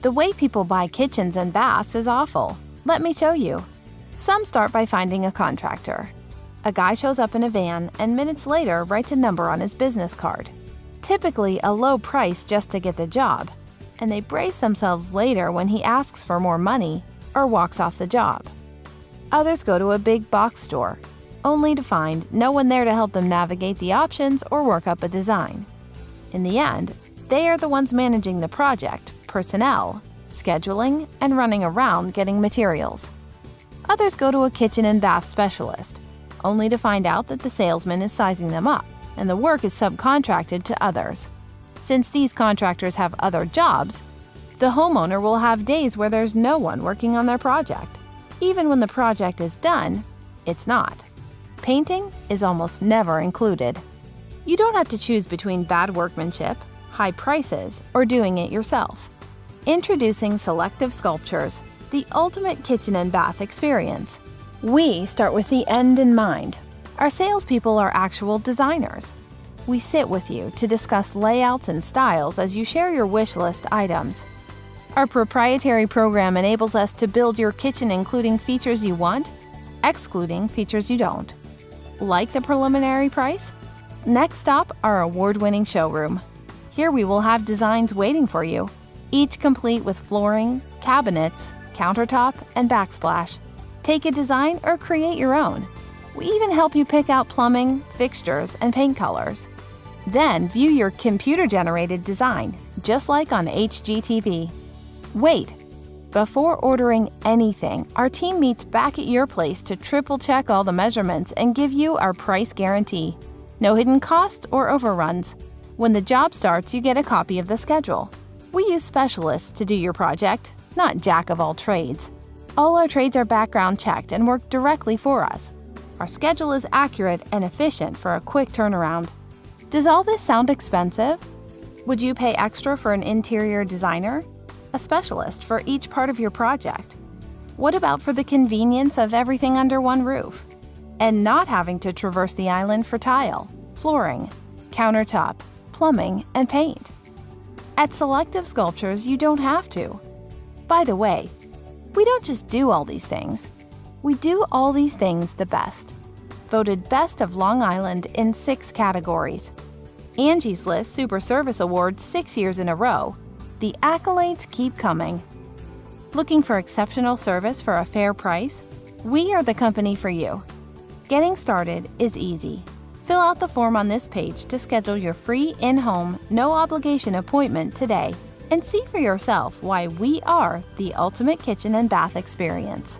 The way people buy kitchens and baths is awful. Let me show you. Some start by finding a contractor. A guy shows up in a van and minutes later writes a number on his business card. Typically a low price just to get the job, and they brace themselves later when he asks for more money or walks off the job. Others go to a big box store, only to find no one there to help them navigate the options or work up a design. In the end, they are the ones managing the project, personnel, scheduling, and running around getting materials. Others go to a kitchen and bath specialist, only to find out that the salesman is sizing them up and the work is subcontracted to others. Since these contractors have other jobs, the homeowner will have days where there's no one working on their project. Even when the project is done, it's not. Painting is almost never included. You don't have to choose between bad workmanship, high prices, or doing it yourself. Introducing Selective Sculptures, the ultimate kitchen and bath experience. We start with the end in mind. Our salespeople are actual designers. We sit with you to discuss layouts and styles as you share your wish list items. Our proprietary program enables us to build your kitchen including features you want, excluding features you don't. Like the preliminary price? Next stop, our award-winning showroom. Here we will have designs waiting for you, each complete with flooring, cabinets, countertop, and backsplash. Take a design or create your own. We even help you pick out plumbing, fixtures, and paint colors. Then view your computer-generated design, just like on HGTV. Wait! Before ordering anything, our team meets back at your place to triple-check all the measurements and give you our price guarantee. No hidden cost or overruns. When the job starts, you get a copy of the schedule. We use specialists to do your project, not jack of all trades. All our trades are background checked and work directly for us. Our schedule is accurate and efficient for a quick turnaround. Does all this sound expensive? Would you pay extra for an interior designer? A specialist for each part of your project? What about for the convenience of everything under one roof? And not having to traverse the island for tile, flooring, countertop, plumbing, and paint. At Selective Sculptures, you don't have to. By the way, we don't just do all these things. We do all these things the best. Voted Best of Long Island in 6 categories. Angie's List Super Service Award 6 years in a row. The accolades keep coming. Looking for exceptional service for a fair price? We are the company for you. Getting started is easy. Fill out the form on this page to schedule your free in-home, no-obligation appointment today and see for yourself why we are the ultimate kitchen and bath experience.